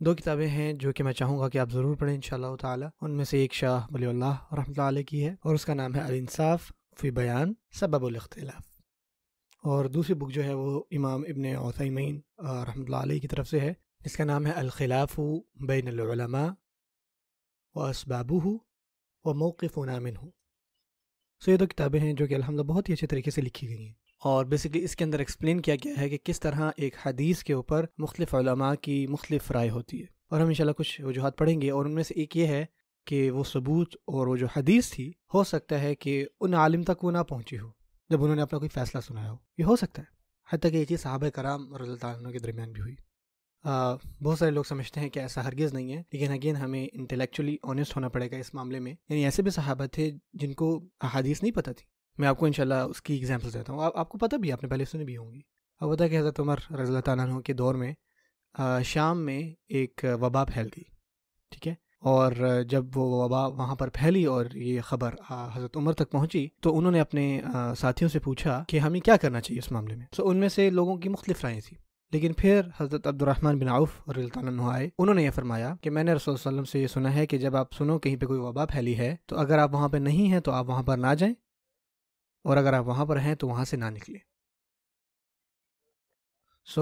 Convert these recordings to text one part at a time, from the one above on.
دو کتابیں ہیں جو کہ میں چاہوں گا کہ آپ ضرور پڑھیں انشاءاللہ تعالی. ان میں سے ایک شاہ ولی اللہ رحمۃ اللہ علیہ کی ہے اور اس کا نام ہے الانصاف فی بیان سبب الاختلاف، اور دوسری بک جو ہے وہ امام ابن عثیمین رحمۃ اللہ علیہ کی طرف سے ہے جس کا نام ہے الخلاف بین العلماء واسبابہ وموقفنا منہ. یہ دو کتابیں ہیں جو کہ الحمدللہ بہت ہی اچھے طریقے سے لکھی گئی ہیں، اور بیسکلی اس کے اندر ایکسپلین کیا گیا ہے کہ کس طرح ایک حدیث کے اوپر مختلف علماء کی مختلف رائے ہوتی ہے. اور ہم انشاءاللہ کچھ وجوہات پڑھیں گے، اور ان میں سے ایک یہ ہے کہ وہ ثبوت اور وہ جو حدیث تھی ہو سکتا ہے کہ ان عالم تک وہ نہ پہنچی ہو جب انہوں نے اپنا کوئی فیصلہ سنایا ہو. یہ ہو سکتا ہے، حتیٰ کہ یہ چیز صحابہ کرام رضی اللہ عنہ کے درمیان بھی ہوئی. بہت سارے لوگ سمجھتے ہیں کہ ایسا ہرگز نہیں ہے، لیکن اگین ہمیں انٹلیکچولی آنیسٹ ہونا پڑے گا اس معاملے میں. یعنی ایسے بھی صحابہ تھے جن کو احادیث نہیں پتہ تھی. میں آپ کو انشاءاللہ اس کی ایگزامپل دیتا ہوں. آپ کو پتہ بھی، آپ نے پہلے سنی بھی ہوں گی. اب ہوتا ہے کہ حضرت عمر رضی اللہ تعالیٰ عنہ کے دور میں شام میں ایک وبا پھیل گئی، ٹھیک ہے، اور جب وہ وبا وہاں پر پھیلی اور یہ خبر حضرت عمر تک پہنچی تو انہوں نے اپنے ساتھیوں سے پوچھا کہ ہمیں کیا کرنا چاہیے اس معاملے میں. ان میں سے لوگوں کی مختلف رائیں تھیں، لیکن پھر حضرت عبد الرحمن بن عوف رضی اللہ عنہ آئے. انہوں نے یہ فرمایا کہ میں نے رسول صلی اللہ علیہ وسلم سے یہ سنا ہے کہ جب آپ سنو کہیں پہ کوئی وبا پھیلی ہے تو اگر آپ وہاں پہ نہیں ہیں تو آپ وہاں پر نہ جائیں، اور اگر آپ وہاں پر ہیں تو وہاں سے نہ نکلیں.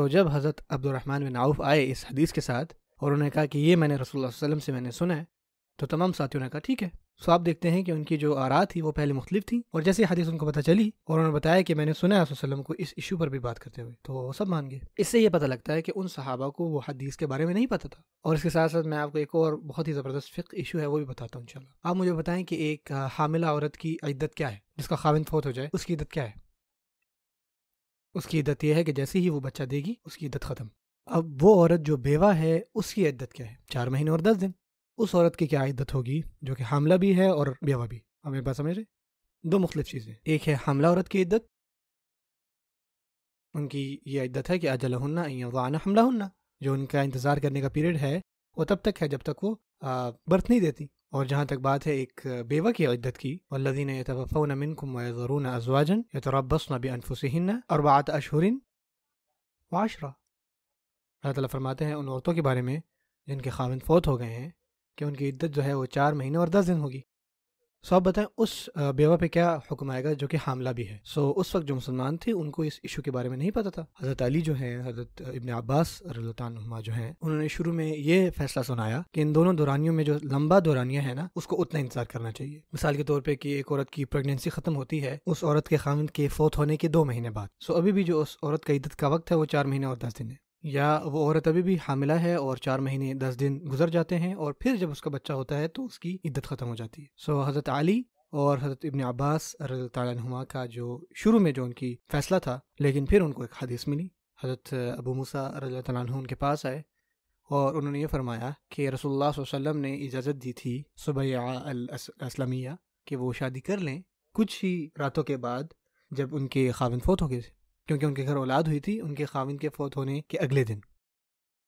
جب حضرت عبد الرحمن بن عوف آئے اس حدیث کے ساتھ اور انہوں نے کہا کہ یہ میں نے رسول اللہ صلی اللہ علیہ وسلم سے میں نے سنا ہے، تو تمام ساتھیوں نے کہا ٹھیک ہے. آپ دیکھتے ہیں کہ ان کی جو آراء تھی وہ پہلے مختلف تھیں، اور جیسے حدیث ان کو پتہ چلی اور انہوں نے بتایا کہ میں نے سنا ہے رسول صلی اللہ علیہ وسلم کو اس ایشو پر بھی بات کرتے ہوئے، تو وہ سب مان گئے. اس سے یہ پتہ لگتا ہے کہ ان صحابہ کو وہ حدیث کے بارے میں نہیں پتہ تھا. اور اس کے ساتھ ساتھ میں آپ کو ایک اور بہت ہی زبردست فقہ ایشو ہے وہ بھی بتاتا ہوں انشاءاللہ. آپ مجھے بتائیں کہ ایک حاملہ عورت کی عدت کیا ہے؟ جس کا خاوند فوت ہو جائے اس کی عدت کیا ہے؟ اس کی عدت یہ ہے کہ جیسے ہی وہ بچہ دے گی اس کی عدت ختم. اب وہ عورت جو بیوہ ہے اس کی عدت کیا ہے؟ 4 مہینے اور 10 دن. اس عورت کی کیا عدت ہوگی جو کہ حاملہ بھی ہے اور بیوہ بھی؟ آپ میری بات سمجھ رہے؟ دو مختلف چیزیں. ایک ہے حاملہ عورت کی عدت، ان کی یہ عدت ہے کہ اجلہن ان یضعن حملہن، جو ان کا انتظار کرنے کا پیریڈ ہے وہ تب تک ہے جب تک وہ برتھ نہیں دیتی. اور جہاں تک بات ہے ایک بیوہ کی عدت کی، والذین یتوفون منکم ویذرون ازواجا یتربصن بانفسہن 4 اشہر وعشرہ. اللہ تعالیٰ فرماتے ہیں ان عورتوں کے بارے میں جن کے خاوند فوت ہو گئے ہیں کہ ان کی عدت جو ہے وہ 4 مہینے اور 10 دن ہوگی. آپ بتائیں اس بیوہ پہ کیا حکم آئے گا جو کہ حاملہ بھی ہے؟ اس وقت جو مسلمان تھے ان کو اس ایشو کے بارے میں نہیں پتہ تھا. حضرت علی جو ہیں، حضرت ابن عباس رضی اللہ عنہما جو ہیں، انہوں نے شروع میں یہ فیصلہ سنایا کہ ان دونوں دورانیوں میں جو لمبا دورانیہ ہے نا اس کو اتنا انتظار کرنا چاہیے. مثال کے طور پہ کہ ایک عورت کی پریگننسی ختم ہوتی ہے اس عورت کے خاوند کے فوت ہونے کے 2 مہینے بعد، ابھی بھی جو اس عورت کا عدت کا وقت ہے وہ 4 مہینے اور 10 دن ہے. یا وہ عورت ابھی بھی حاملہ ہے اور 4 مہینے 10 دن گزر جاتے ہیں اور پھر جب اس کا بچہ ہوتا ہے تو اس کی عدت ختم ہو جاتی ہے. حضرت علی اور حضرت ابن عباس رضی اللہ تعالیٰ عنہما کا جو شروع میں جو ان کی فیصلہ تھا، لیکن پھر ان کو ایک حدیث ملی. حضرت ابو موسیٰ رضی اللہ تعالیٰ عنہ ان کے پاس آئے اور انہوں نے یہ فرمایا کہ رسول اللہ صلی اللہ علیہ وسلم نے اجازت دی تھی سبیعہ الاسلمیہ کہ وہ شادی کر لیں کچھ ہی راتوں کے بعد جب ان کے خاوند فوت ہو گئے تھے، کیونکہ ان کے گھر اولاد ہوئی تھی ان کے خاوند کے فوت ہونے کے اگلے دن.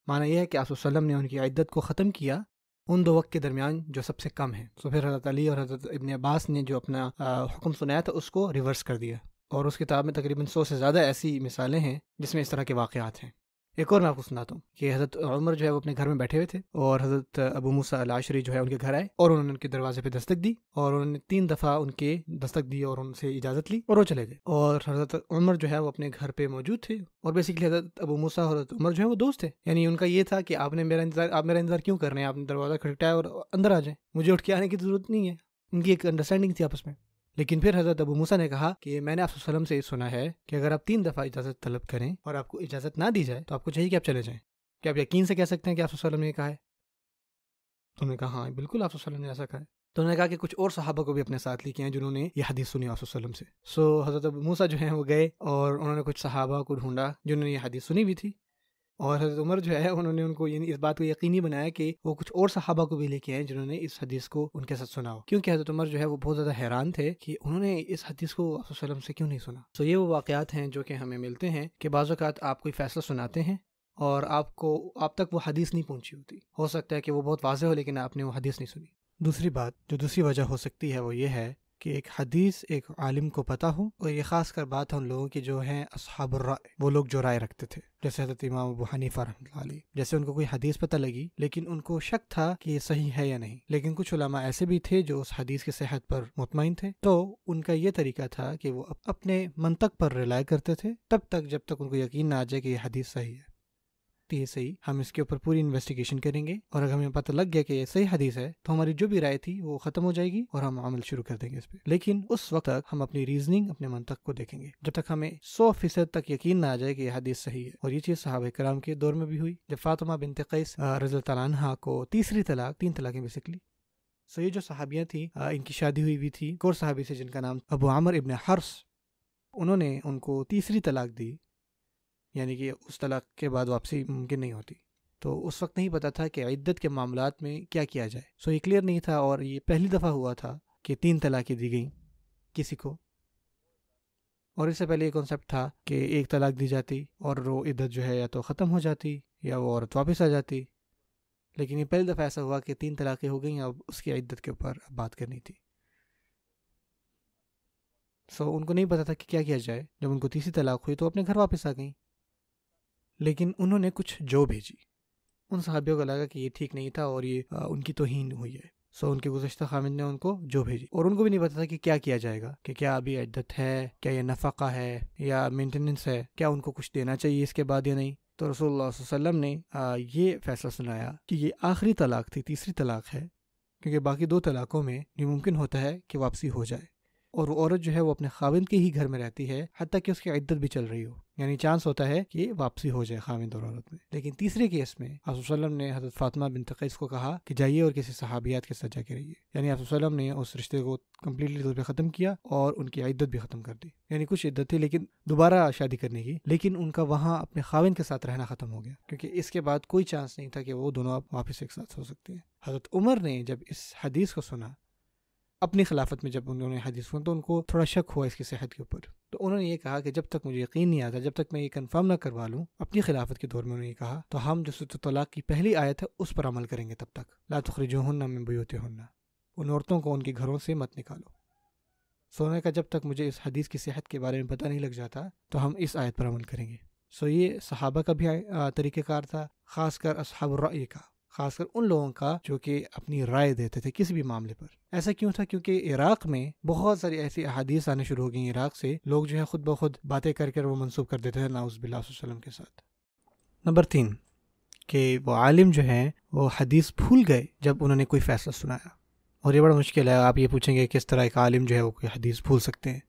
معنی یہ ہے کہ آپ صلی اللہ علیہ وسلم نے ان کی عدت کو ختم کیا ان 2 وقت کے درمیان جو سب سے کم ہے. پھر حضرت علی اور حضرت ابن عباس نے جو اپنا حکم سنایا تھا اس کو ریورس کر دیا، اور اس کتاب میں تقریباً 100 سے زیادہ ایسی مثالیں ہیں جس میں اس طرح کے واقعات ہیں. ایک اور میں آپ کو سناتا ہوں کہ حضرت عمر جو ہے وہ اپنے گھر میں بیٹھے ہوئے تھے اور حضرت ابو موسیٰ الاشعری جو ہے ان کے گھر آئے اور انہوں نے ان کے دروازے پہ دستک دی اور انہوں نے 3 دفعہ ان کے دستک دی اور ان سے اجازت لی اور وہ چلے گئے. اور حضرت عمر جو ہے وہ اپنے گھر پہ موجود تھے اور بیسیکلی حضرت ابو موسیٰ اور حضرت عمر جو ہے وہ دوست تھے. یعنی ان کا یہ تھا کہ آپ میرا انتظار کیوں کر رہے ہیں، آپ نے دروازہ کھٹکھٹایا اور اندر آ جائیں، مجھے اٹھ کے آنے کی ضرورت نہیں ہے. ان کی ایک انڈرسٹینڈنگ تھی آپس میں. لیکن پھر حضرت ابو موسیٰ نے کہا کہ میں نے آپ صلی اللہ علیہ وسلم سے یہ سنا ہے کہ اگر آپ 3 دفعہ اجازت طلب کریں اور آپ کو اجازت نہ دی جائے تو آپ کو چاہیے کہ آپ چلے جائیں. کیا آپ یقین سے کہہ سکتے ہیں کہ آپ صلی اللہ علیہ وسلم نے یہ کہا ہے؟ تو نے کہا ہاں بالکل آپ صلی اللہ علیہ وسلم نے ایسا کہا ہے. تو انہوں نے کہا کہ کچھ اور صحابہ کو بھی اپنے ساتھ لے کے ہیں جنہوں نے یہ حدیث سنی آپ صلی اللہ علیہ وسلم سے. حضرت ابو موسیٰ جو ہیں وہ گئے اور انہوں نے کچھ صحابہ کو ڈھونڈا جنہوں نے یہ حدیث سنی بھی تھی، اور حضرت عمر جو ہے انہوں نے ان کو اس بات کو یقینی بنایا کہ وہ کچھ اور صحابہ کو بھی لے کے آئے جنہوں نے اس حدیث کو ان کے ساتھ سنا ہو، کیونکہ حضرت عمر جو ہے وہ بہت زیادہ حیران تھے کہ انہوں نے اس حدیث کو آپ صلی اللہ علیہ وسلم سے کیوں نہیں سنا. یہ وہ واقعات ہیں جو کہ ہمیں ملتے ہیں کہ بعض اوقات آپ کوئی فیصلہ سناتے ہیں اور آپ تک وہ حدیث نہیں پہنچی ہوتی. ہو سکتا ہے کہ وہ بہت واضح ہو لیکن آپ نے وہ حدیث نہیں سنی. دوسری بات جو دوسری وجہ ہو سکتی ہے وہ یہ ہے کہ ایک حدیث ایک عالم کو پتہ ہو، اور یہ خاص کر بات ہے ان لوگوں کی جو ہیں اصحاب الرائے، وہ لوگ جو رائے رکھتے تھے، جیسے حضرت امام ابو حنیفہ رحمۃ اللہ علیہ، جیسے ان کو کوئی حدیث پتہ لگی لیکن ان کو شک تھا کہ یہ صحیح ہے یا نہیں، لیکن کچھ علماء ایسے بھی تھے جو اس حدیث کی صحت پر مطمئن تھے، تو ان کا یہ طریقہ تھا کہ وہ اپنے منطق پر رلائے کرتے تھے تب تک جب تک ان کو یقین نہ آ جائے کہ یہ حدیث صحیح ہے، یہ صحیح، ہم اس کے اوپر پوری انویسٹیگیشن کریں گے، اور اگر ہمیں پتہ لگ گیا کہ یہ صحیح حدیث ہے تو ہماری جو بھی رائے تھی وہ ختم ہو جائے گی اور ہم عمل شروع کر دیں گے اس پہ۔ لیکن اس وقت تک ہم اپنی ریزننگ، اپنے منطق کو دیکھیں گے جب تک ہمیں 100% تک یقین نہ آ جائے کہ یہ حدیث صحیح ہے۔ اور یہ چیز صحابہ کرام کے دور میں بھی ہوئی، جب فاطمہ بنت قیس رضی اللہ عنہا عنہا کو تیسری طلاق، 3 طلاقیں بیسکلی، یہ جو صحابیاں تھیں ان کی شادی ہوئی تھی ایک اور صحابی سے جن کا نام ابو عامر ابن حرس، انہوں نے ان کو تیسری طلاق دی، یعنی کہ اس طلاق کے بعد واپسی ممکن نہیں ہوتی، تو اس وقت نہیں پتا تھا کہ عدت کے معاملات میں کیا کیا جائے، یہ کلیئر نہیں تھا، اور یہ پہلی دفعہ ہوا تھا کہ 3 طلاقیں دی گئیں کسی کو، اور اس سے پہلے یہ کنسیپٹ تھا کہ 1 طلاق دی جاتی اور وہ عدت جو ہے یا تو ختم ہو جاتی یا وہ عورت واپس آ جاتی، لیکن یہ پہلی دفعہ ایسا ہوا کہ 3 طلاقیں ہو گئیں، اب اس کی عدت کے اوپر بات کرنی تھی، ان کو نہیں پتا تھا کہ کیا کیا جائے۔ جب ان کو تیسری طلاق ہوئی تو اپنے گھر واپس آ گئیں، لیکن انہوں نے کچھ جو بھیجی، ان صحابیوں کو لگا کہ یہ ٹھیک نہیں تھا اور یہ ان کی توہین ہوئی ہے، ان کے گزشتہ خامد نے ان کو جو بھیجی، اور ان کو بھی نہیں پتا تھا کہ کیا کیا جائے گا، کہ کیا ابھی عدت ہے، کیا یہ نفقہ ہے یا مینٹیننس ہے، کیا ان کو کچھ دینا چاہیے اس کے بعد یا نہیں۔ تو رسول اللہ صلی اللہ علیہ وسلم نے یہ فیصلہ سنایا کہ یہ آخری طلاق تھی، تیسری طلاق ہے، کیونکہ باقی 2 طلاقوں میں یہ ممکن ہوتا ہے کہ واپسی ہو جائے، اور وہ عورت جو ہے وہ اپنے خاوند کے ہی گھر میں رہتی ہے حتیٰ کہ اس کی عدت بھی چل رہی ہو، یعنی چانس ہوتا ہے کہ واپسی ہو جائے خاوند اور عورت میں۔ لیکن تیسرے کیس میں آپ صلی اللہ علیہ وسلم نے حضرت فاطمہ بنت قیس کو کہا کہ جائیے اور کسی صحابیات کے ساتھ جا کے رہیے، یعنی آپ صلی اللہ علیہ وسلم نے اس رشتے کو کمپلیٹلی طور پہ ختم کیا اور ان کی عدت بھی ختم کر دی، یعنی کچھ عدت تھی لیکن دوبارہ شادی کرنے کی، لیکن ان کا وہاں اپنے خاوند کے ساتھ رہنا ختم ہو گیا، کیونکہ اس کے بعد کوئی چانس نہیں تھا کہ وہ دونوں واپس ایک ساتھ ہو سکتے ہیں۔ حضرت عمر نے جب اس حدیث کو سنا اپنی خلافت میں، جب انہوں نے حدیث سنا تو ان کو تھوڑا شک ہوا اس کی صحت کے اوپر، تو انہوں نے یہ کہا کہ جب تک مجھے یقین نہیں آتا، جب تک میں یہ کنفرم نہ کروا لوں، اپنی خلافت کے دور میں انہوں نے یہ کہا، تو ہم جو سورۃ طلاق کی پہلی آیت ہے اس پر عمل کریں گے تب تک، لا تخرجوہن من بیوتہن، ان عورتوں کو ان کے گھروں سے مت نکالو۔ سونے کا جب تک مجھے اس حدیث کی صحت کے بارے میں پتہ نہیں لگ جاتا تو ہم اس آیت پر عمل کریں گے۔ یہ صحابہ کا بھی طریقہ کار تھا، خاص کر اصحاب الرأی کا، خاص کر ان لوگوں کا جو کہ اپنی رائے دیتے تھے کسی بھی معاملے پر۔ ایسا کیوں تھا؟ کیونکہ عراق میں بہت ساری ایسی احادیث آنے شروع ہو گئیں، عراق سے لوگ جو ہے خود بخود باتیں کر کر وہ منسوب کر دیتے تھے نعوذ باللہ صلی اللہ علیہ وسلم کے ساتھ۔ نمبر 3 کہ وہ عالم جو ہیں وہ حدیث بھول گئے جب انہوں نے کوئی فیصلہ سنایا، اور یہ بڑا مشکل ہے۔ آپ یہ پوچھیں گے کس طرح ایک عالم جو ہے وہ کوئی حدیث بھول سکتے ہیں؟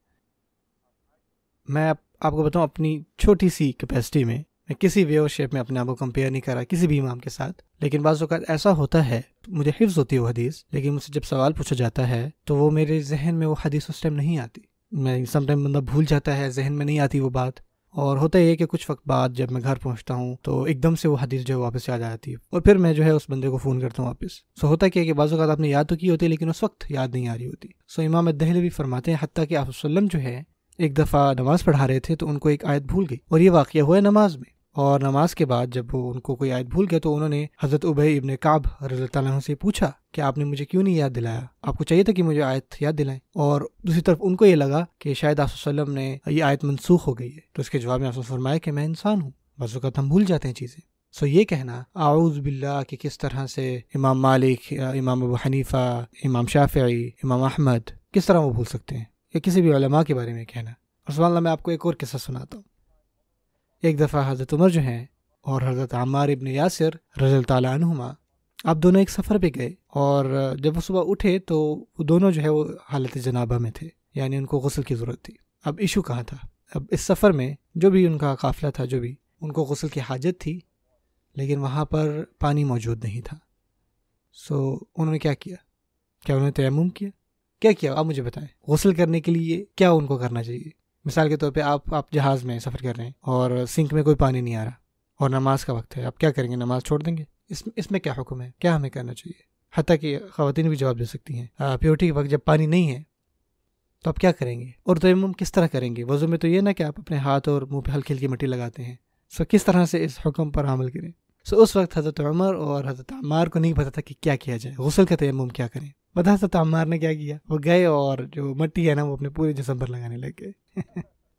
میں آپ کو بتاؤں اپنی چھوٹی سی کیپیسٹی میں کسی وے اور شیپ میں اپنے آپ کو کمپیئر نہیں کرا کسی بھی امام کے ساتھ، لیکن بعض اوقات ایسا ہوتا ہے مجھے حفظ ہوتی ہے وہ حدیث، لیکن مجھ سے جب سوال پوچھا جاتا ہے تو وہ میرے ذہن میں وہ حدیث اس ٹائم نہیں آتی، میں سم ٹائم بندہ بھول جاتا ہے، ذہن میں نہیں آتی وہ بات، اور ہوتا یہ کہ کچھ وقت بعد جب میں گھر پہنچتا ہوں تو ایک دم سے وہ حدیث جو ہے واپس یاد آ جاتی ہے، اور پھر میں جو ہے اس بندے کو فون کرتا ہوں واپس۔ ہوتا کیا کہ بعض اوقات آپ نے یاد تو کی ہوتی ہے لیکن اس وقت یاد نہیں آ رہی ہوتی۔ امام الدہلوی فرماتے ہیں حتیٰ کہ آپ صلی اللہ علیہ وسلم جو ہے ایک دفعہ نماز پڑھا رہے تھے تو ان کو ایک آیت بھول گئی، اور یہ واقعہ ہوا ہے نماز میں، اور نماز کے بعد جب وہ ان کو کوئی آیت بھول گیا تو انہوں نے حضرت ابی ابن کعب رضی اللہ عنہ سے پوچھا کہ آپ نے مجھے کیوں نہیں یاد دلایا، آپ کو چاہیے تھا کہ مجھے آیت یاد دلائیں، اور دوسری طرف ان کو یہ لگا کہ شاید آپ صلی اللہ علیہ وسلم نے یہ آیت منسوخ ہو گئی ہے، تو اس کے جواب میں آپ نے فرمایا کہ میں انسان ہوں، بعض اوقات ہم بھول جاتے ہیں چیزیں۔ یہ کہنا اعوذ باللہ کہ کس طرح سے امام مالک، امام ابو حنیفہ، امام شافعی، امام احمد کس طرح وہ بھول سکتے ہیں، یا کسی بھی علماء کے بارے میں کہنا۔ اور سبحان اللہ، میں آپ کو ایک اور قصہ سناتا ہوں۔ ایک دفعہ حضرت عمر جو ہیں اور حضرت عمار ابن یاسر رضی اللہ تعالیٰ عنہما، آپ دونوں ایک سفر پہ گئے، اور جب وہ صبح اٹھے تو وہ دونوں جو ہے وہ حالت جنابہ میں تھے، یعنی ان کو غسل کی ضرورت تھی۔ اب ایشو کہاں تھا؟ اب اس سفر میں جو بھی ان کا قافلہ تھا، جو بھی ان کو غسل کی حاجت تھی، لیکن وہاں پر پانی موجود نہیں تھا۔ انہوں نے کیا کیا؟ کیا انہوں نے تیمم کیا؟ کیا کیا آپ مجھے بتائیں۔ غسل کرنے کے لیے کیا ان کو کرنا چاہیے؟ مثال کے طور پہ آپ جہاز میں سفر کر رہے ہیں اور سنک میں کوئی پانی نہیں آ رہا اور نماز کا وقت ہے، آپ کیا کریں گے؟ نماز چھوڑ دیں گے؟ اس میں کیا حکم ہے؟ کیا ہمیں کرنا چاہیے؟ حتیٰ کہ خواتین بھی جواب دے سکتی ہیں، پیورٹی کے وقت جب پانی نہیں ہے تو آپ کیا کریں گے؟ اور تیمم کس طرح کریں گے؟ وضو میں تو یہ نہ کہ آپ اپنے ہاتھ اور منہ پہ ہلکی ہلکی مٹی لگاتے ہیں، کس طرح سے اس حکم پر عمل کریں؟ اس وقت حضرت عمر اور حضرت عمار کو نہیں پتا تھا کہ کیا کیا جائے، غسل کا تیمم کیا کریں۔ پتہ حضرت عمار نے کیا کیا، وہ گئے اور جو مٹی ہے نا وہ اپنے پورے جسم پر لگانے لگ گئے۔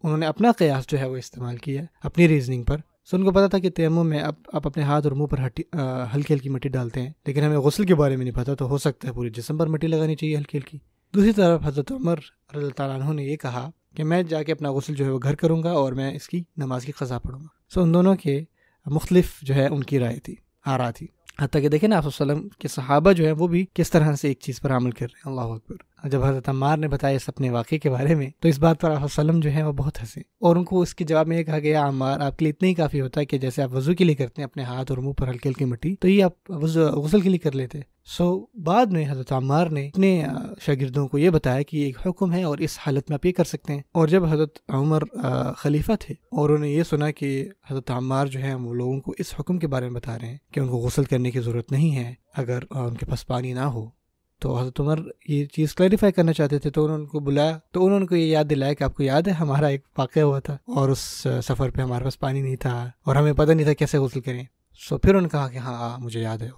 انہوں نے اپنا قیاس جو ہے وہ استعمال کیا اپنی ریزننگ پر۔ سو ان کو پتا تھا کہ تیمم میں آپ اپنے ہاتھ اور منہ پر ہلکی ہلکی مٹی ڈالتے ہیں، لیکن ہمیں غسل کے بارے میں نہیں پتا، تو ہو سکتا ہے پورے جسم پر مٹی لگانی چاہیے ہلکی ہلکی۔ دوسری طرف حضرت عمر رضی اللہ تعالیٰ عنہ نے یہ کہا کہ میں جا کے اپنا غسل جو ہے وہ گھر کروں گا اور میں اس کی نماز کی قضا پڑھوں گا۔ سو ان دونوں کے مختلف جو ہے ان کی رائے تھی، آراء تھی۔ حتیٰ کہ دیکھیں نا آپ صلی اللہ علیہ وسلم کے صحابہ جو ہیں وہ بھی کس طرح سے ایک چیز پر عمل کر رہے ہیں، اللہ اکبر۔ جب حضرت عمار نے بتایا اس اپنے واقعے کے بارے میں تو اس بات پر آپ صلی اللہ علیہ وسلم جو ہیں وہ بہت ہنسے، اور ان کو اس کے جواب میں یہ کہا گیا عمار آپ کے لیے اتنا ہی کافی ہوتا ہے کہ جیسے آپ وضو کے لیے کرتے ہیں اپنے ہاتھ اور منہ پر ہلکی ہلکی مٹی، تو یہ آپ غسل کے لیے کر لیتے۔ سو بعد میں حضرت عمار نے اپنے شاگردوں کو یہ بتایا کہ یہ ایک حکم ہے اور اس حالت میں آپ یہ کر سکتے ہیں۔ اور جب حضرت عمر خلیفہ تھے اور انہوں نے یہ سنا کہ حضرت عمار جو ہیں وہ لوگوں کو اس حکم کے بارے میں بتا رہے ہیں کہ ان کو غسل کرنے کی ضرورت نہیں ہے اگر ان کے پاس پانی نہ ہو، تو حضرت عمر یہ چیز کلیریفائی کرنا چاہتے تھے، تو انہوں نے ان کو بلایا، تو انہوں نے کو یہ یاد دلایا کہ آپ کو یاد ہے ہمارا ایک واقعہ ہوا تھا اور اس سفر پہ ہمارے پاس پانی نہیں تھا اور ہمیں پتہ نہیں تھا کیسے غسل کریں۔ سو پھر انہوں نے کہا کہ ہاں مجھے یاد ہے،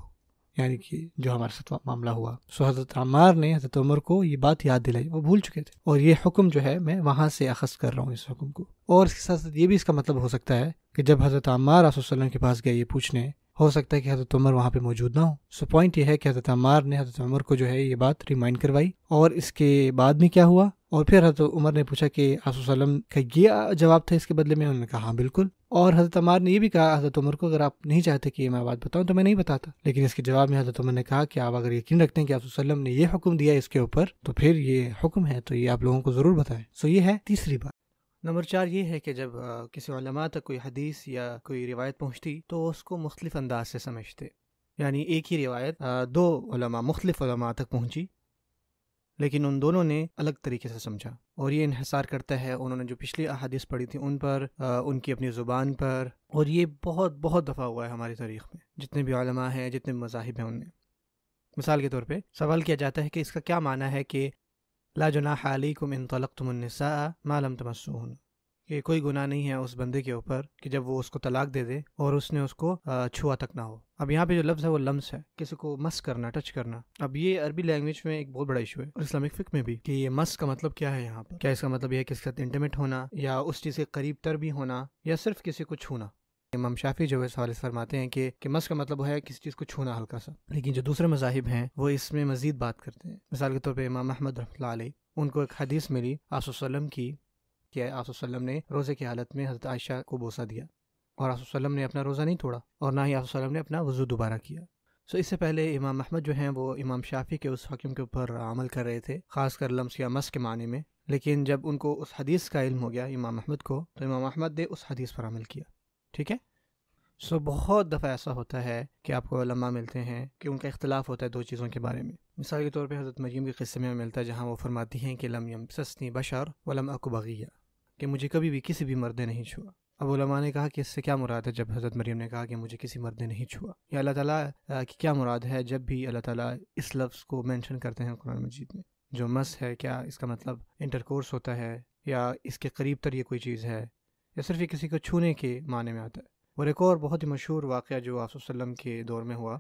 یعنی کہ جو ہمارے ساتھ معاملہ ہوا۔ سو حضرت عمار نے حضرت عمر کو یہ بات یاد دلائی، وہ بھول چکے تھے، اور یہ حکم جو ہے میں وہاں سے اخذ کر رہا ہوں اس حکم کو۔ اور اس کے ساتھ ساتھ یہ بھی اس کا مطلب ہو سکتا ہے کہ جب حضرت عمار رسول اللہ علیہ وسلم کے پاس گئے یہ پوچھنے، ہو سکتا ہے کہ حضرت عمر وہاں پہ موجود نہ ہو۔ سو پوائنٹ یہ ہے کہ حضرت عمار نے حضرت عمر کو جو ہے یہ بات ریمائنڈ کروائی، اور اس کے بعد میں کیا ہوا، اور پھر حضرت عمر نے پوچھا کہ رسول صلی اللہ علیہ وسلم کا یہ جواب تھا اس کے بدلے میں، انہوں نے کہا ہاں بالکل۔ اور حضرت عمار نے یہ بھی کہا حضرت عمر کو اگر آپ نہیں چاہتے کہ میں بات بتاؤں تو میں نہیں بتاتا، لیکن اس کے جواب میں حضرت عمر نے کہا کہ آپ اگر یقین رکھتے ہیں کہ رسول صلی اللہ علیہ وسلم نے یہ حکم دیا اس کے اوپر تو پھر یہ حکم ہے تو یہ آپ لوگوں کو ضرور بتائیں۔ سو یہ ہے تیسری بات۔ نمبر 4 یہ ہے کہ جب کسی علماء تک کوئی حدیث یا کوئی روایت پہنچتی تو اس کو مختلف انداز سے سمجھتے، یعنی ایک ہی روایت دو علماء مختلف علماء تک پہنچی لیکن ان دونوں نے الگ طریقے سے سمجھا، اور یہ انحصار کرتا ہے انہوں نے جو پچھلی احادیث پڑھی تھی ان پر، ان کی اپنی زبان پر، اور یہ بہت دفعہ ہوا ہے ہماری تاریخ میں، جتنے بھی علماء ہیں جتنے بھی مذاہب ہیں ان میں۔ مثال کے طور پہ سوال کیا جاتا ہے کہ اس کا کیا معنی ہے کہ لا جناح علیکم ان طلقتم النساء ما لم تمسوہن، کہ کوئی گناہ نہیں ہے اس بندے کے اوپر کہ جب وہ اس کو طلاق دے دے اور اس نے اس کو چھوا تک نہ ہو۔ اب یہاں پہ جو لفظ ہے وہ لمس ہے، کسی کو مس کرنا، ٹچ کرنا۔ اب یہ عربی لینگویج میں ایک بہت بڑا ایشو ہے، اور اسلامک فقہ میں بھی، کہ یہ مس کا مطلب کیا ہے یہاں پر۔ کیا اس کا مطلب یہ ہے کہ اس کے ساتھ انٹیمیٹ ہونا، یا اس چیز کے قریب تر بھی ہونا، یا صرف کسی کو چھونا؟ امام شافعی جو ہے سوال فرماتے ہیں کہ مس کا مطلب ہے کسی چیز کو چھونا ہلکا سا، لیکن جو دوسرے مذاہب ہیں وہ اس میں مزید بات کرتے ہیں۔ مثال کے طور پہ امام احمد رحمۃ اللہ علیہ، ان کو ایک حدیث ملی آپ صلی اللہ علیہ وسلم کی کہ آپ صلی اللہ علیہ وسلم نے روزے کی حالت میں حضرت عائشہ کو بوسہ دیا، اور آپ صلی اللہ علیہ وسلم نے اپنا روزہ نہیں توڑا، اور نہ ہی آپ صلی اللہ علیہ وسلم نے اپنا وضو دوبارہ کیا۔ سو اس سے پہلے امام احمد جو ہیں وہ امام شافعی کے اس حکم کے اوپر عمل کر رہے تھے، خاص کر لمس یا مس کے معنی میں، لیکن جب ان کو اس حدیث کا علم ہو گیا امام احمد کو، تو امام احمد نے اس حدیث پر عمل کیا۔ ٹھیک ہے، سو بہت دفعہ ایسا ہوتا ہے کہ آپ کو علماء ملتے ہیں کہ ان کا اختلاف ہوتا ہے دو چیزوں کے بارے میں۔ مثال کے طور پہ حضرت مریم کے قصے میں ملتا ہے جہاں وہ فرماتی ہیں کہ لم یمسسنی بشر ولم اک بغیہ، کہ مجھے کبھی بھی کسی بھی مرد نے نہیں چھوا۔ اب علماء نے کہا کہ اس سے کیا مراد ہے جب حضرت مریم نے کہا کہ مجھے کسی مرد نے نہیں چھوا، یا اللہ تعالیٰ کی کیا مراد ہے جب بھی اللہ تعالیٰ اس لفظ کو مینشن کرتے ہیں قرآن مجید میں؟ جو مس ہے کیا اس کا مطلب انٹرکورس ہوتا ہے، یا اس کے قریب تر یہ کوئی چیز ہے، یا صرف یہ کسی کو چھونے کے معنی میں آتا ہے؟ اور ایک اور بہت ہی مشہور واقعہ جو آپ صلی اللہ علیہ وسلم کے دور میں ہوا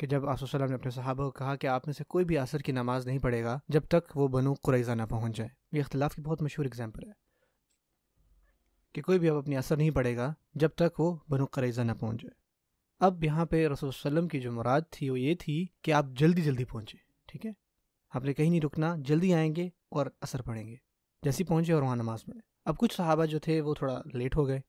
کہ جب آپ صلی اللہ علیہ وسلم نے اپنے صحابہ کو کہا کہ آپ میں سے کوئی بھی عصر کی نماز نہیں پڑھے گا جب تک وہ بنو قریظہ نہ پہنچ جائے۔ یہ اختلاف کی بہت مشہور اگزامپل ہے کہ کوئی بھی اب اپنی عصر نہیں پڑھے گا جب تک وہ بنو قریظہ نہ پہنچ جائے۔ اب یہاں پہ رسول صلی اللہ علیہ وسلم کی جو مراد تھی وہ یہ تھی کہ آپ جلدی پہنچے، ٹھیک ہے، آپ نے کہیں نہیں رکنا، جلدی آئیں گے اور عصر پڑھیں گے، جیسے پہنچے اور وہاں نماز پڑھیں۔ اب کچھ صحابہ جو تھے وہ تھوڑا لیٹ ہو گئے،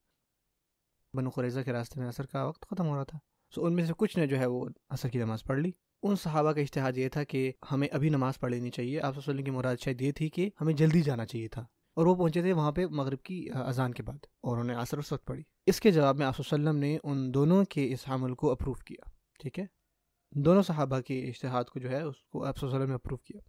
بنو قریظہ کے راستے میں عصر کا وقت ختم ہو رہا تھا، سو ان میں سے کچھ نے جو ہے وہ عصر کی نماز پڑھ لی۔ ان صحابہ کا اجتہاد یہ تھا کہ ہمیں ابھی نماز پڑھ لینی چاہیے، آپ صلی اللہ علیہ وسلم کی مراد شاید یہ تھی کہ ہمیں جلدی جانا چاہیے تھا، اور وہ پہنچے تھے وہاں پہ مغرب کی اذان کے بعد، اور انہوں نے عصر اس وقت پڑھی۔ اس کے جواب میں آپ صلی اللہ علیہ وسلم نے ان دونوں کے اس عمل کو اپروو کیا، ٹھیک ہے، دونوں صحابہ کے اجتہاد کو جو ہے اس کو آپ صلی اللہ علیہ وسلم نے اپروو کیا،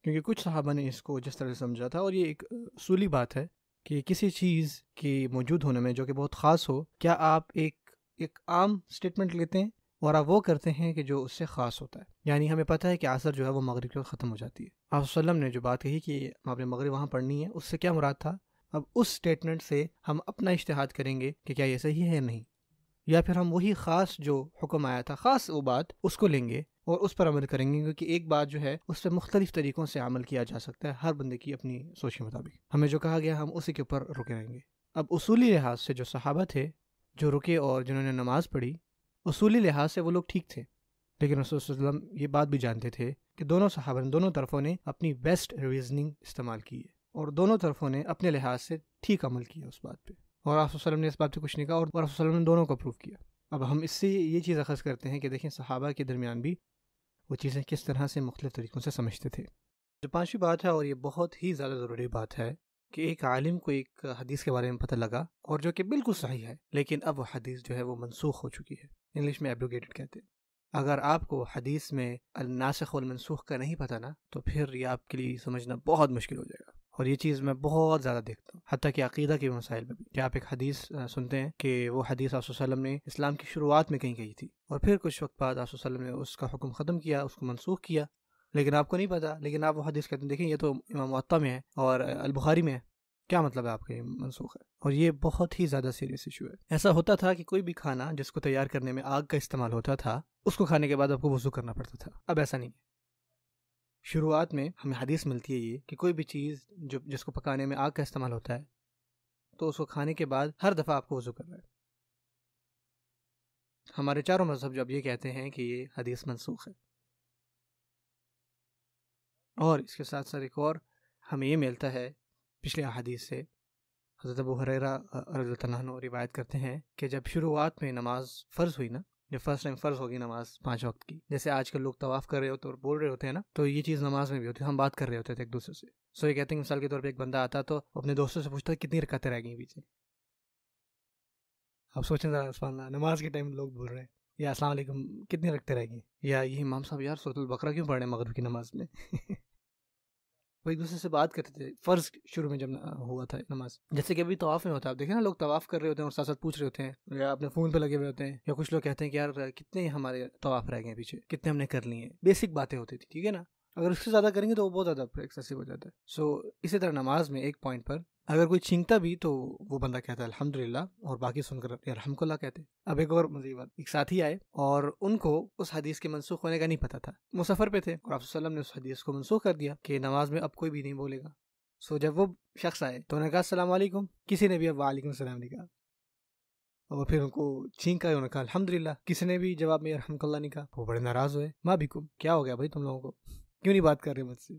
کیونکہ کچھ صحابہ نے اس کو جس طرح سے سمجھا تھا، اور یہ ایک اصولی بات ہے کہ کسی چیز کے موجود ہونے میں جو کہ بہت خاص ہو، کیا آپ ایک عام اسٹیٹمنٹ لیتے ہیں اور آپ وہ کرتے ہیں کہ جو اس سے خاص ہوتا ہے؟ یعنی ہمیں پتہ ہے کہ عصر جو ہے وہ مغرب کے وقت ختم ہو جاتی ہے، آپ صلی اللہ علیہ وسلم نے جو بات کہی کہ آپ نے مغرب وہاں پڑھنی ہے، اس سے کیا مراد تھا؟ اب اس اسٹیٹمنٹ سے ہم اپنا اجتہاد کریں گے کہ کیا یہ صحیح ہے یا نہیں، یا پھر ہم وہی خاص جو حکم آیا تھا، خاص وہ بات، اس کو لیں گے اور اس پر عمل کریں گے، کیونکہ ایک بات جو ہے اس پہ مختلف طریقوں سے عمل کیا جا سکتا ہے، ہر بندے کی اپنی سوچ کے مطابق۔ ہمیں جو کہا گیا ہم اسی کے اوپر رکے رہیں گے۔ اب اصولی لحاظ سے جو صحابہ تھے جو رکے اور جنہوں نے نماز پڑھی، اصولی لحاظ سے وہ لوگ ٹھیک تھے، لیکن رسول صلی اللہ علیہ وسلم یہ بات بھی جانتے تھے کہ دونوں صحابہ نے، دونوں طرفوں نے اپنی بیسٹ ریزننگ استعمال کی ہے، اور دونوں طرفوں نے اپنے لحاظ سے ٹھیک عمل کیا اس بات پہ، اور آپ صلی اللہ علیہ وسلم نے اس بات پہ کچھ نہیں کہا، اور رسول صلی اللہ علیہ وسلم نے دونوں کو اپروو کیا۔ اب ہم اس سے یہ چیز اخذ کرتے ہیں کہ دیکھیں صحابہ کے درمیان بھی وہ چیزیں کس طرح سے مختلف طریقوں سے سمجھتے تھے۔ جو پانچویں بات ہے، اور یہ بہت ہی زیادہ ضروری بات ہے، کہ ایک عالم کو ایک حدیث کے بارے میں پتہ لگا اور جو کہ بالکل صحیح ہے، لیکن اب وہ حدیث جو ہے وہ منسوخ ہو چکی ہے، انگلش میں ایبروگیٹڈ کہتے ہیں۔ اگر آپ کو حدیث میں الناسخ والمنسوخ کا نہیں پتہ نا، تو پھر یہ آپ کے لیے سمجھنا بہت مشکل ہو جائے گا، اور یہ چیز میں بہت زیادہ دیکھتا ہوں، حتیٰ کہ عقیدہ کے مسائل میں بھی، کہ آپ ایک حدیث سنتے ہیں کہ وہ حدیث آپ صلی اللہ علیہ وسلم نے اسلام کی شروعات میں کہیں کہی تھی، اور پھر کچھ وقت بعد آپ صلی اللہ علیہ وسلم نے اس کا حکم ختم کیا، اس کو منسوخ کیا، لیکن آپ کو نہیں پتا، لیکن آپ وہ حدیث کہتے ہیں دیکھیں یہ تو امام موطا میں ہے اور البخاری میں ہے، کیا مطلب ہے آپ کا یہ منسوخ ہے؟ اور یہ بہت ہی زیادہ سیریس ایشو ہے۔ ایسا ہوتا تھا کہ کوئی بھی کھانا جس کو تیار کرنے میں آگ کا استعمال ہوتا تھا، اس کو کھانے کے بعد آپ کو وضو کرنا پڑتا تھا، اب ایسا نہیں ہے۔ شروعات میں ہمیں حدیث ملتی ہے یہ کہ کوئی بھی چیز جس کو پکانے میں آگ کا استعمال ہوتا ہے، تو اس کو کھانے کے بعد ہر دفعہ آپ کو وضو کرنا ہے۔ ہمارے چاروں مذہب جو اب یہ کہتے ہیں کہ یہ حدیث منسوخ ہے، اور اس کے ساتھ ساتھ ایک اور ہمیں یہ ملتا ہے پچھلے احادیث سے، حضرت ابو ہریرہ رضی اللہ عنہ روایت کرتے ہیں کہ جب شروعات میں نماز فرض ہوئی نا، جب فرسٹ ٹائم فرض ہوگی نماز 5 وقت کی، جیسے آج کل لوگ طواف کر رہے ہوتے اور بول رہے ہوتے ہیں نا، تو یہ چیز نماز میں بھی ہوتی ہے، ہم بات کر رہے ہوتے تھے ایک دوسرے سے۔ سو یہ کہتے ہیں مثال کے طور پہ ایک بندہ آتا تو اپنے دوستوں سے پوچھتا کتنی رکعتیں رہ گئی پیچھے۔ آپ سوچیں ذرا، سبحان اللہ، نماز کے ٹائم لوگ بول رہے ہیں، یا السلام علیکم کتنی رکعتیں رہ گئی، یا یہ امام صاحب یار سورۃ البقرہ کیوں پڑھ رہے ہیں مغرب کی نماز میں؟ وہ ایک دوسرے سے بات کرتے تھے فرض شروع میں جب ہوا تھا نماز، جیسے کہ ابھی طواف میں ہوتا ہے، آپ دیکھیں نا لوگ طواف کر رہے ہوتے ہیں اور ساتھ ساتھ پوچھ رہے ہوتے ہیں، یا اپنے فون پہ لگے ہوئے ہوتے ہیں، یا کچھ لوگ کہتے ہیں کہ یار کتنے ہمارے طواف رہ گئے ہیں پیچھے، کتنے ہم نے کر لیے ہیں، بیسک باتیں ہوتی تھی، ٹھیک ہے نا۔ اگر اس سے زیادہ کریں گے تو وہ بہت زیادہ ایکسیسو ہو جاتا ہے۔ سو اسی طرح نماز میں ایک پوائنٹ پر اگر کوئی چھینکتا بھی تو وہ بندہ کہتا ہے الحمدللہ، اور باقی سن کر الحمد للہ کہتے ہیں۔ اب ایک اور مزید بات، ایک ساتھی آئے اور ان کو اس حدیث کے منسوخ ہونے کا نہیں پتا تھا، وہ سفر پہ تھے، اور آپ صلی اللہ علیہ وسلم نے اس حدیث کو منسوخ کر دیا کہ نماز میں اب کوئی بھی نہیں بولے گا۔ سو جب وہ شخص آئے تو انہوں نے کہا السلام علیکم، کسی نے بھی اب وعلیکم السلام نہیں کہا، اور پھر ان کو چھینکا، انہوں نے کہا الحمدللہ، کسی نے بھی جواب میں الحمد للہ نہیں کہا، وہ بڑے ناراض ہوئے، ما بکم، کیا ہو گیا بھائی تم لوگوں کو، کیوں نہیں بات کر رہے مجھ سے؟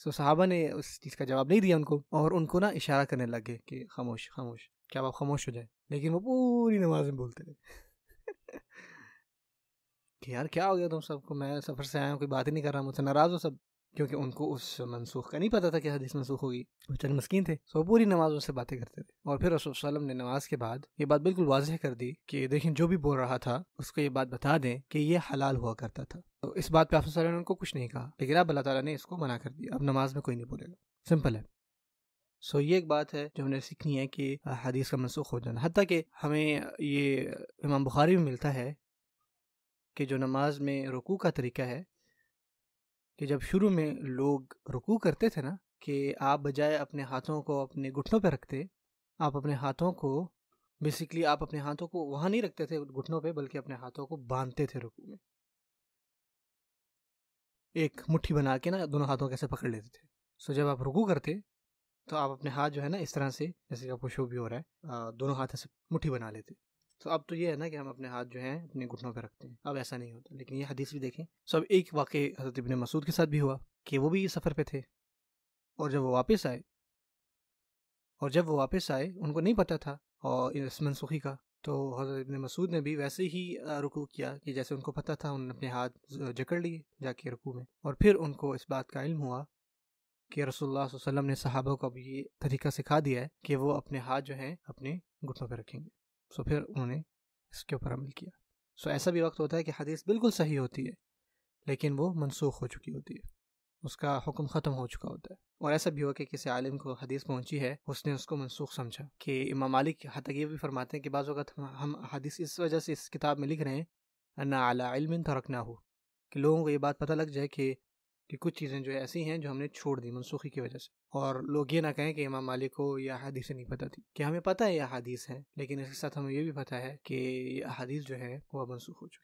سو صحابہ نے اس چیز کا جواب نہیں دیا ان کو، اور ان کو نا اشارہ کرنے لگے کہ خاموش خاموش، کیا آپ خاموش ہو جائے، لیکن وہ پوری نماز میں بولتے رہے کہ یار کیا ہو گیا تم سب کو، میں سفر سے آیا ہوں، کوئی بات ہی نہیں کر رہا، مجھ سے ناراض ہو سب، کیونکہ ان کو اس منسوخ کا نہیں پتا تھا کہ حدیث منسوخ ہوگی، وہ چند مسکین تھے، سو پوری نماز اس سے باتیں کرتے تھے۔ اور پھر رسول صلی اللہ علیہ وسلم نے نماز کے بعد یہ بات بالکل واضح کر دی کہ دیکھیں جو بھی بول رہا تھا اس کو یہ بات بتا دیں کہ یہ حلال ہوا کرتا تھا۔ تو اس بات پہ آپ صلی اللہ علیہ وسلم نے ان کو کچھ نہیں کہا، لیکن اب اللہ تعالیٰ نے اس کو منع کر دیا، اب نماز میں کوئی نہیں بولے گا، سمپل ہے۔ سو یہ ایک بات ہے جو ہم نے سیکھنی ہے کہ حدیث کا منسوخ ہو جانا، حتیٰ کہ ہمیں یہ امام بخاری میں ملتا ہے کہ جو نماز میں رکوع کا طریقہ ہے، کہ جب شروع میں لوگ رکوع کرتے تھے نا، کہ آپ بجائے اپنے ہاتھوں کو اپنے گھٹنوں پہ رکھتے، آپ اپنے ہاتھوں کو بیسیکلی آپ اپنے ہاتھوں کو وہاں نہیں رکھتے تھے گھٹنوں پہ، بلکہ اپنے ہاتھوں کو باندھتے تھے رکوع میں، ایک مٹھی بنا کے نا دونوں ہاتھوں کیسے پکڑ لیتے تھے۔ سو جب آپ رکوع کرتے تو آپ اپنے ہاتھ جو ہے نا اس طرح سے، جیسے کہ آپ کو شو بھی ہو رہا ہے، دونوں ہاتھ سے مٹھی بنا لیتے۔ تو اب تو یہ ہے نا کہ ہم اپنے ہاتھ جو ہیں اپنے گھٹنوں پہ رکھتے ہیں، اب ایسا نہیں ہوتا، لیکن یہ حدیث بھی دیکھیں۔ سو اب ایک واقعہ حضرت ابن مسعود کے ساتھ بھی ہوا کہ وہ بھی سفر پہ تھے، اور جب وہ واپس آئے ان کو نہیں پتا تھا اور اس منسوخی کا، تو حضرت ابن مسعود نے بھی ویسے ہی رکوع کیا کہ جیسے ان کو پتا تھا، انہوں نے اپنے ہاتھ جکڑ لیے جا کے رکوع میں، اور پھر ان کو اس بات کا علم ہوا کہ رسول اللہ صلی اللہ علیہ وسلم نے صحابہ کو اب یہ طریقہ سکھا دیا ہے کہ وہ اپنے ہاتھ جو ہیں اپنے گھٹنوں پہ رکھیں گے۔ سو پھر انہوں نے اس کے اوپر عمل کیا۔ سو ایسا بھی وقت ہوتا ہے کہ حدیث بالکل صحیح ہوتی ہے لیکن وہ منسوخ ہو چکی ہوتی ہے، اس کا حکم ختم ہو چکا ہوتا ہے۔ اور ایسا بھی ہوا کہ کسی عالم کو حدیث پہنچی ہے، اس نے اس کو منسوخ سمجھا، کہ امام مالک حتیٰ یہ بھی فرماتے ہیں کہ بعض اوقات ہم حدیث اس وجہ سے اس کتاب میں لکھ رہے ہیں انا علی علم ترکناہ، کہ لوگوں کو یہ بات پتہ لگ جائے کہ کچھ چیزیں جو ایسی ہیں جو ہم نے چھوڑ دی منسوخی کی وجہ سے، اور لوگ یہ نہ کہیں کہ امام مالک کو یہ حدیث نہیں پتہ تھی، کہ ہمیں پتہ ہے یہ حدیث ہے، لیکن اس کے ساتھ ہمیں یہ بھی پتہ ہے کہ یہ حدیث جو ہے وہ منسوخ ہو چکی۔